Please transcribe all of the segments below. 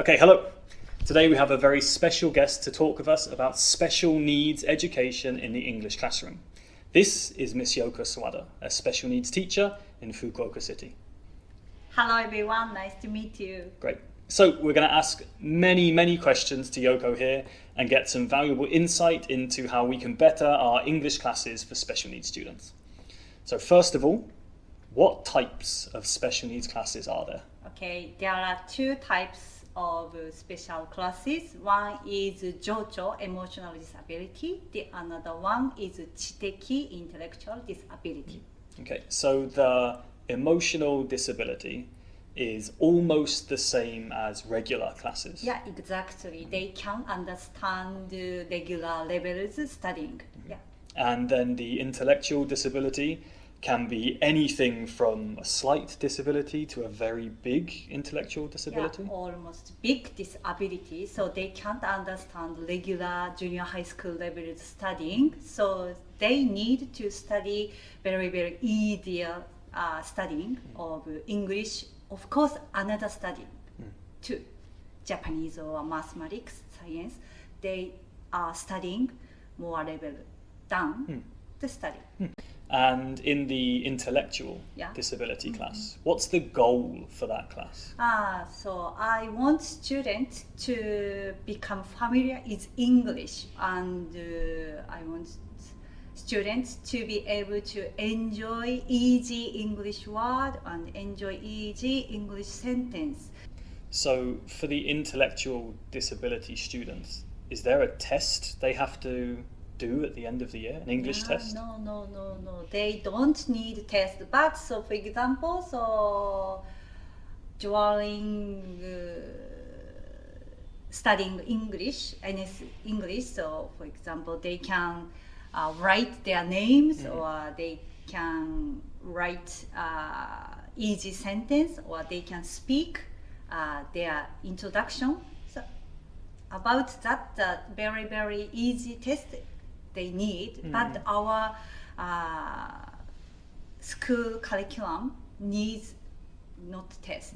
Okay, hello. Today we have a very special guest to talk with us about special needs education in the English classroom. This is Miss Yoko Sawada, a special needs teacher in Fukuoka City. Hello everyone, nice to meet you. Great. So we're going to ask many questions to Yoko here and get some valuable insight into how we can better our English classes for special needs students. So first of all, what types of special needs classes are there? Okay, there are two types of special classes. One is jocho, emotional disability. The another one is chiteki, intellectual disability. Okay, so the emotional disability is almost the same as regular classes. Yeah, exactly. They can understand regular levels studying. Yeah. And then the intellectual disability can be anything from a slight disability to a very big intellectual disability. Yeah, almost big disability. So they can't understand regular junior high school level studying. So they need to study very easier studying of English. Of course, another study too, Japanese or mathematics, science. They are studying more level down the study. And in the intellectual disability class, what's the goal for that class? So I want students to become familiar with English, and I want students to be able to enjoy easy English word and enjoy easy English sentence. So for the intellectual disability students, is there a test they have to do at the end of the year, an English test? No. They don't need test. But so for example, so during studying English, English, so for example, they can write their names or they can write easy sentence or they can speak their introduction. So about that, very easy test they need, but our school curriculum needs not test.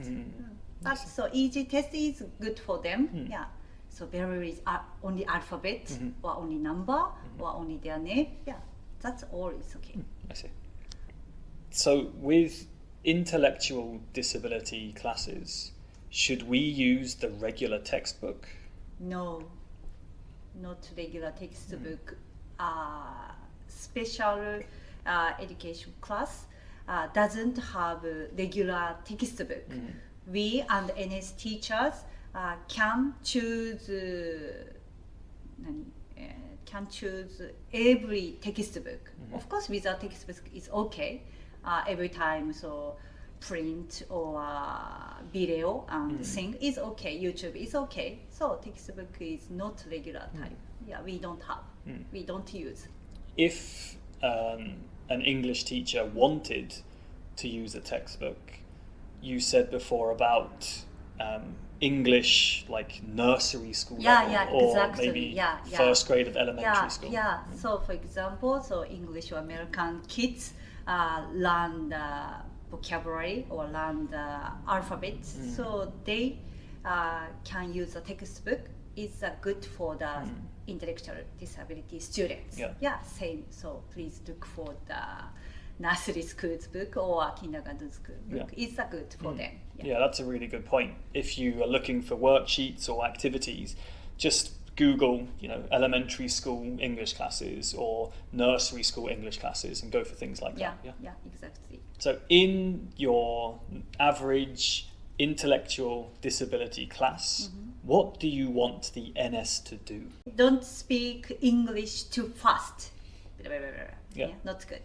But so easy test is good for them. Yeah. So very only alphabet or only number or only their name. Yeah, that's all. It's okay. I see. So with intellectual disability classes, should we use the regular textbook? No, not regular textbook. Special education class doesn't have a regular textbook. We and NS teachers can choose every textbook. Of course, without textbook is okay. Every time, so print or video and thing is okay. YouTube is okay. So textbook is not regular type. Yeah, we don't have. We don't use. If an English teacher wanted to use a textbook, you said before about English like nursery school level, or exactly. maybe first grade of elementary school. Yeah. So for example, so English or American kids learn the vocabulary or learn the alphabet, so they can use a textbook. It's good for the intellectual disability students. Yeah, same. So please look for the nursery school's book or kindergarten school book. It's good for them. Yeah, that's a really good point. If you are looking for worksheets or activities, just Google, elementary school English classes or nursery school English classes and go for things like that. Yeah, exactly. So in your average intellectual disability class, what do you want the NS to do? Don't speak English too fast. Yeah. Not good.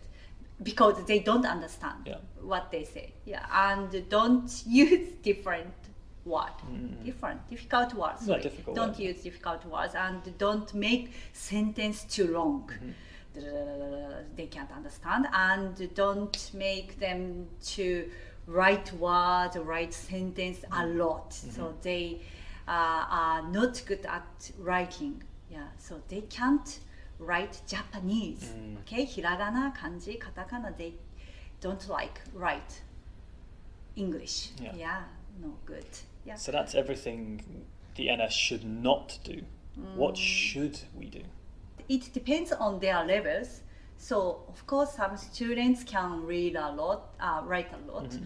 Because they don't understand what they say. Yeah, and don't use different words. Difficult words. Sorry. Difficult don't word. use difficult words and don't make sentence too long. They can't understand, and don't make them to write words, write sentence a lot. So they are not good at writing. Yeah, so they can't write Japanese. Okay, hiragana, kanji, katakana, they don't like write English. Yeah, no good. Yeah. So that's everything the NS should not do. What should we do? It depends on their levels. So of course, some students can read a lot, write a lot,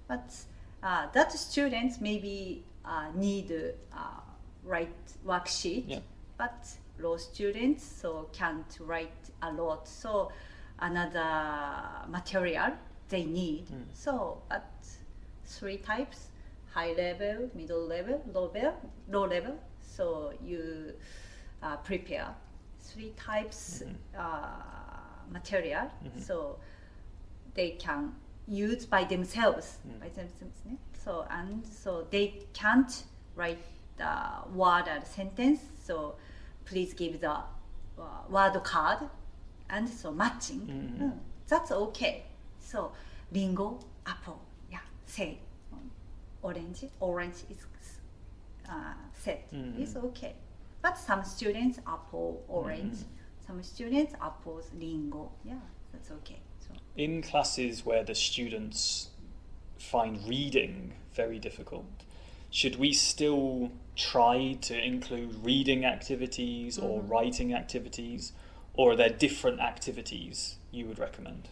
but that students maybe need write worksheet, Yeah. but low students so can't write a lot. So another material they need. So at 3 types: high level, middle level, low level. So you prepare 3 types material, so they can use by themselves. So they can't write the word or sentence. So please give the word card, and so matching. That's okay. So lingo, apple, yeah, say orange is said. It's okay. But some students apple, orange. Some students apples, lingo. Yeah, that's okay. So In classes where the students find reading very difficult, should we still try to include reading activities or writing activities, or are there different activities you would recommend?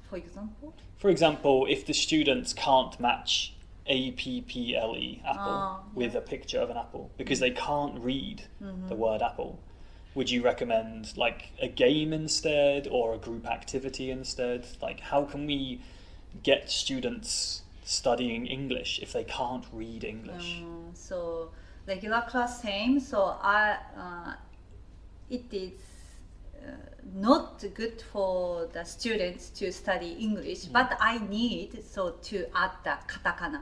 for example, For example, if the students can't match apple, apple, with a picture of an apple because they can't read the word apple, would you recommend like a game instead or a group activity instead? Like, how can we get students studying English if they can't read English? so regular class same. So it is not good for the students to study English, but I need so to add the katakana.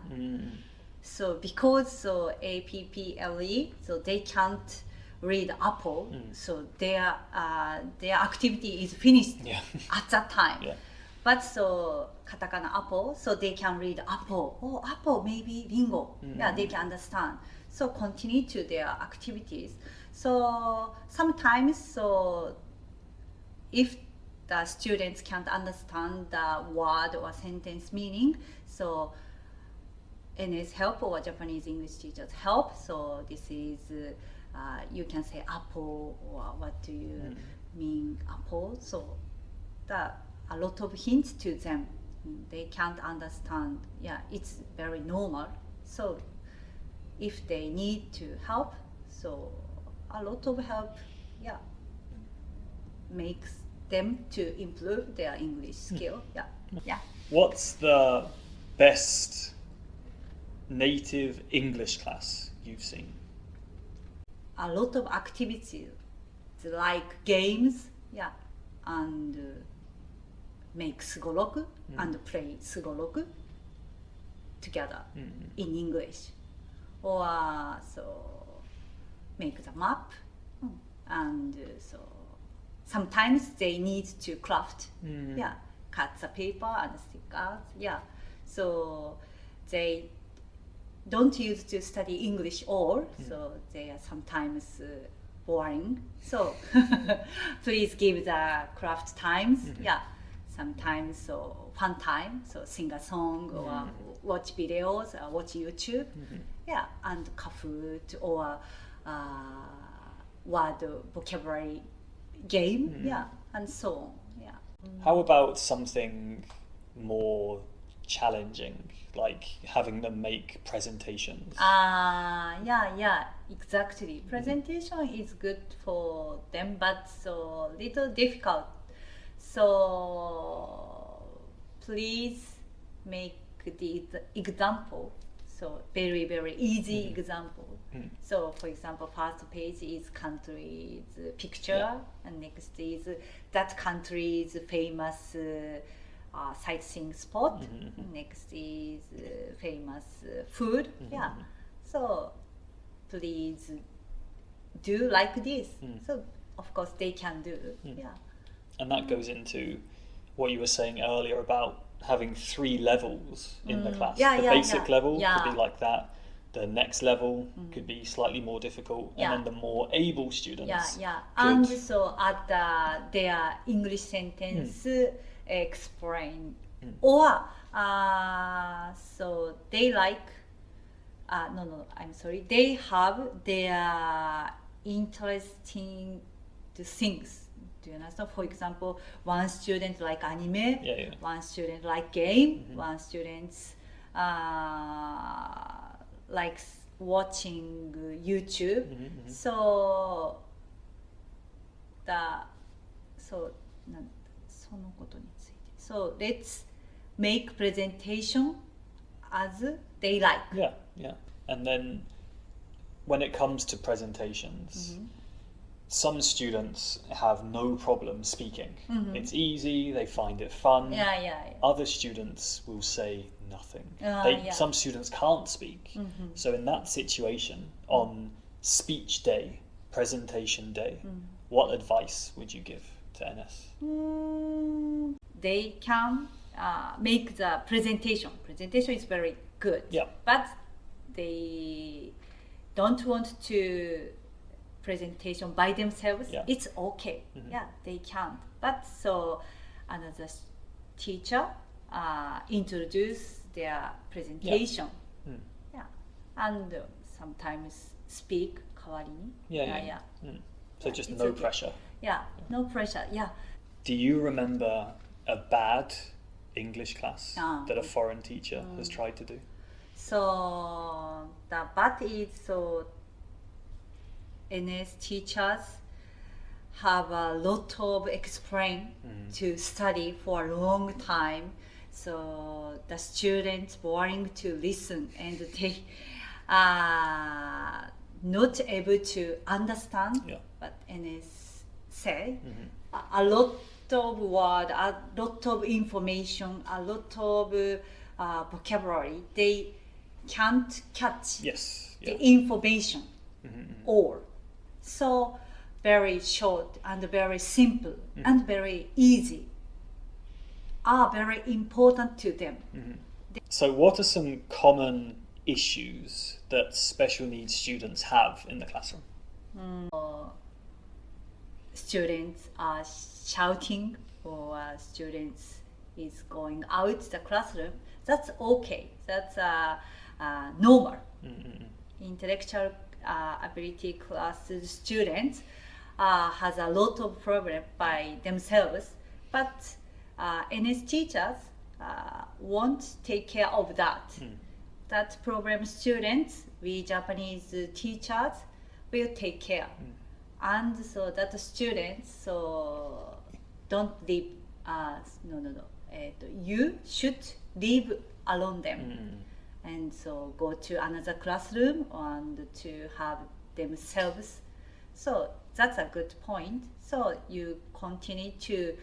So because so apple, so they can't read apple, so their activity is finished at that time. But so katakana apple, so they can read apple. Oh, apple, maybe lingo. Yeah, they can understand. So continue to their activities. So sometimes, so if the students can't understand the word or sentence meaning, so NS help or Japanese English teachers help. So this is you can say apple, or what do you mean apple? So a lot of hints to them. They can't understand. Yeah, it's very normal. So if they need to help, so a lot of help, yeah, makes them to improve their English skill. Yeah. What's the best native English class you've seen? A lot of activities like games, yeah, and make sugoroku and play sugoroku together in English, or so make the map, and so sometimes they need to craft, cut the paper and stickers, so they don't use to study English all, so they are sometimes boring. So please give the craft times, sometimes so fun time, so sing a song or watch videos or watch YouTube, and Kahoot or word vocabulary game, and so on. How about something more challenging, like having them make presentations? Exactly. Presentation is good for them, but so little difficult. So please make the example. So very, very easy example. So for example, first page is country's picture, and next is that country's famous sightseeing spot. Next is famous food. So please do like this. So of course they can do. And that goes into what you were saying earlier about having 3 levels in the class. The basic level could be like that. The next level could be slightly more difficult, and then the more able students. And so at their English sentence explain, or So they like, I'm sorry, they have their interesting things. Do you understand? For example, one student like anime, Yeah. one student like game, Mm-hmm. one student likes watching YouTube. Mm-hmm. Soそのことについて。So let's make presentation as they like. Yeah. And then when it comes to presentations, some students have no problem speaking. It's easy, they find it fun. Yeah. Other students will say nothing. Yeah. Some students can't speak. So in that situation, on speech day, presentation day, what advice would you give to NS? They can make the presentation. Presentation is very good. Yeah. But they don't want to presentation by themselves. Yeah. It's okay. Yeah, they can. But so another teacher introduce their presentation. Yeah. And sometimes speak 代わりに. Yeah. So just It's no okay. pressure. Yeah, no pressure. Yeah. Do you remember a bad English class Ah. that a foreign teacher has tried to do? So the bad is so NS teachers have a lot of explain to study for a long time. So the students boring to listen and they are not able to understand what NS say. A lot of word, a lot of information, a lot of vocabulary. They can't catch Yes. the information all. So very short and very simple and very easy are very important to them. So what are some common issues that special needs students have in the classroom? Students are shouting or students is going out the classroom. That's okay. That's normal. Intellectual ability class students has a lot of problem by themselves, but NS teachers won't take care of that. That problem students, we Japanese teachers will take care. And so that students so don't leave you should leave alone them and so go to another classroom and to have themselves. So that's a good point. So you continue to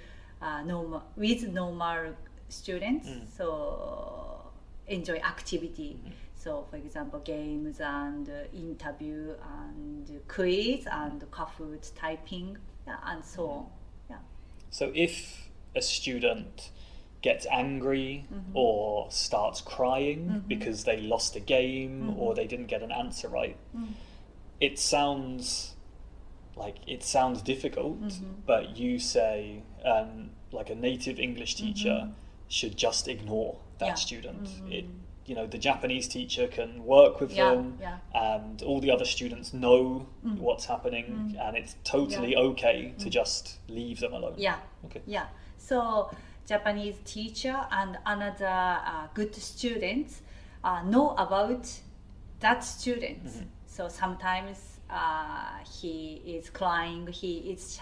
normal students so enjoy activity. So for example, games and interview and quiz and Kahoot typing and so on. Yeah. So if a student gets angry or starts crying because they lost a game or they didn't get an answer right, it sounds difficult, but you say like a native English teacher should just ignore that student. The Japanese teacher can work with them and all the other students know what's happening and it's totally okay to just leave them alone. Okay. So Japanese teacher and another good students know about that student. So sometimes he is crying, he is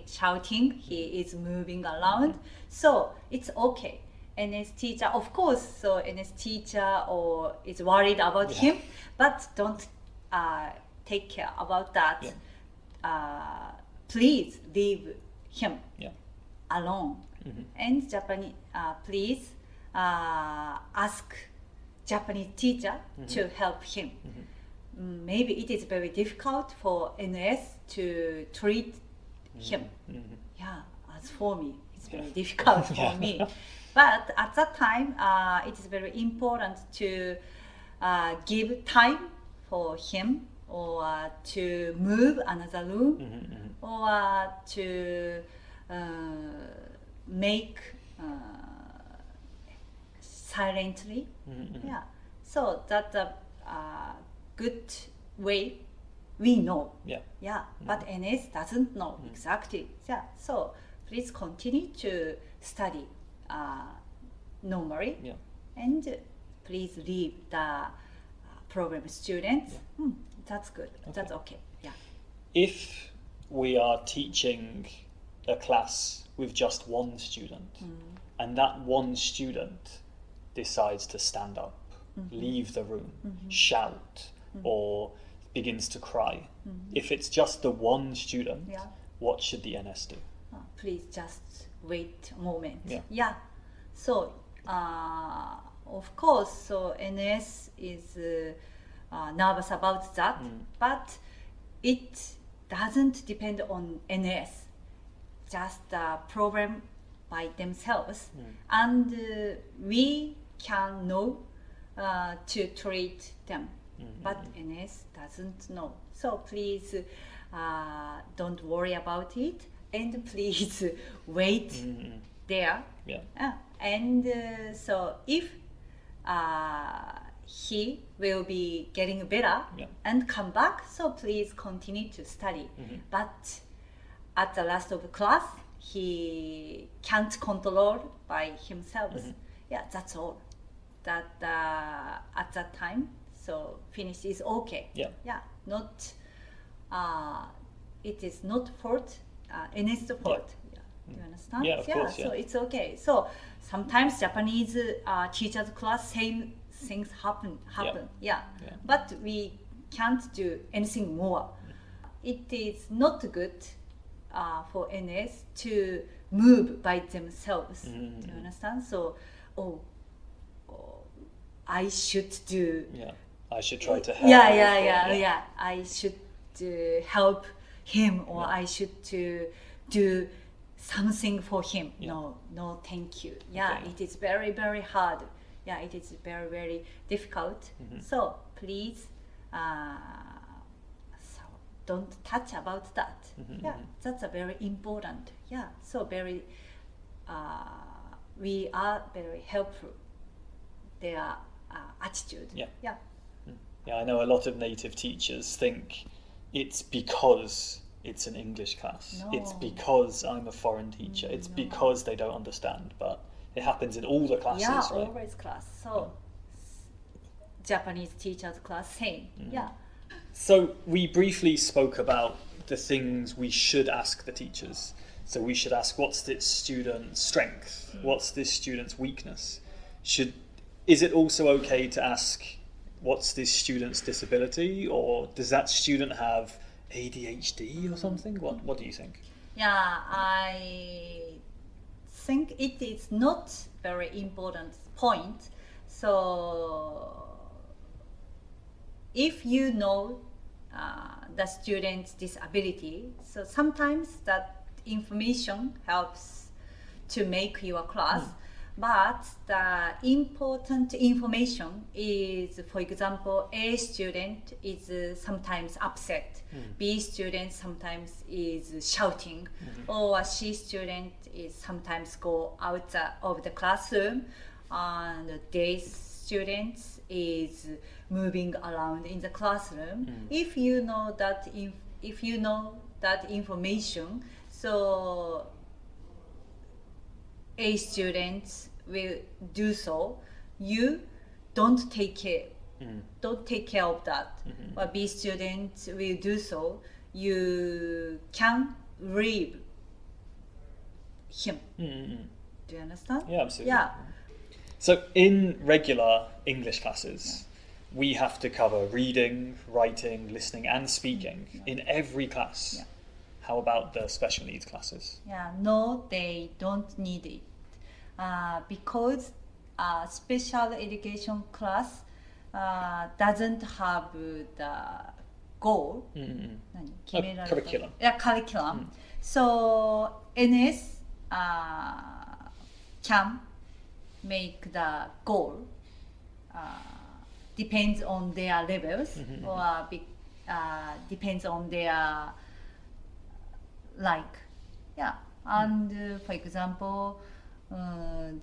shouting, he is moving around. So it's okay. NS teacher, of course, so NS teacher or is worried about him, but don't take care about that. Please leave him alone. And Japanese, please ask Japanese teacher to help him. Maybe it is very difficult for NS to treat him. As for me, it's very difficult for me. But at that time, it is very important to give time for him or to move another room or to make silently. Yeah, so that's a good way we know. Yeah. But NS doesn't know exactly. Yeah, so please continue to study normally, and please leave the problem students. That's good. That's okay. Yeah. If we are teaching a class with just one student, and that one student decides to stand up, leave the room, shout, or begins to cry, if it's just the one student, what should the NS do? Please just wait a moment. Yeah. So, of course, so NS is nervous about that, but it doesn't depend on NS. Just a problem by themselves, and we can know to treat them, but NS doesn't know. So please don't worry about it, and please wait there. And so if he will be getting better and come back, so please continue to study. But at the last of the class, he can't control by himself. Yeah, that's all. That at that time, so finish is okay. Not it is not fault. NS fault. You understand? Of course, So it's okay. So sometimes Japanese teachers class same things happen. But we can't do anything more. It is not good for NS to move by themselves. Do you understand? So, I should do. I should try to help. I should help him, or I should do something for him. No, thank you. It is very, very hard. It is very, very difficult. So please, don't touch about that. That's a very important. So very, we are very helpful. Their attitude. I know a lot of native teachers think it's because it's an English class. No. It's because I'm a foreign teacher. It's because they don't understand. But it happens in all the classes, right? Always class. So Japanese teachers class same. So we briefly spoke about the things we should ask the teachers. So we should ask, what's this student's strength? What's this student's weakness? Is it also okay to ask, what's this student's disability? Or does that student have ADHD or something? What do you think? I think it is not very important point. So if you know the student's disability, so sometimes that information helps to make your class. But the important information is, for example, A student is sometimes upset, B student sometimes is shouting, or C student is sometimes go out of the classroom, and D students is moving around in the classroom. If you know that, if you know that information, so A students will do so. You don't take care. Don't take care of that. But B students will do so. You can leave him. Do you understand? Yeah, absolutely. So in regular English classes, we have to cover reading, writing, listening, and speaking in every class. How about the special needs classes? No, they don't need it. Because special education class doesn't have the goal, curriculum. Curriculum. So NS can make the goal. Depends on their levels, or depends on their like. And for example,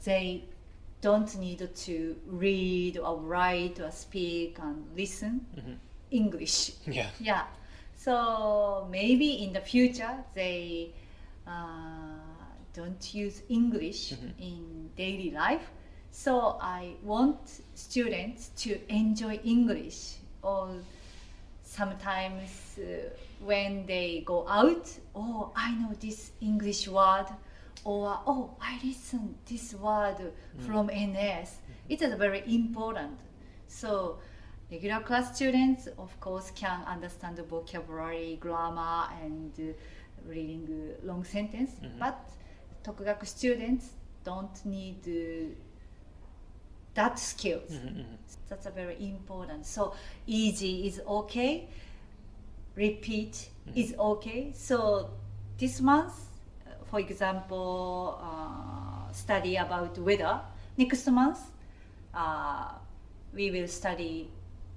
they don't need to read or write or speak and listen English. Yeah. Yeah. So maybe in the future they don't use English in daily life. So I want students to enjoy English, or sometimes when they go out, oh, I know this English word, or oh, I listen this word from NS. It is very important. So regular class students, of course, can understand the vocabulary, grammar, and reading long sentence. But Tokugaku students don't need that skills. That's a very important. So easy is okay. Repeat is okay. So this month, for example, study about weather. Next month, we will study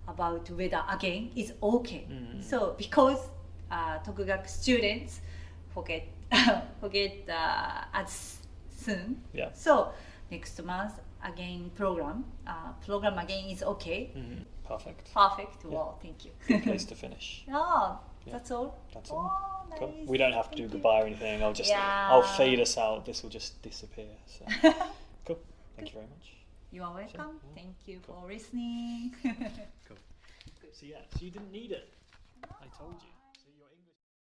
about weather again. It's okay. So because Tokugaku students forget as soon. Yeah. So next month again program again is okay. Perfect. Perfect. Well, thank you. Good place to finish. Oh, Yeah. that's all. That's all. Oh, Cool. nice. We don't have to do Thank you. goodbye or anything. I'll Yeah. fade us out. This will just disappear. So cool. Thank you very much. You are welcome. Yeah. Thank you Cool. for listening. Cool. So yeah, so you didn't need it. I told you.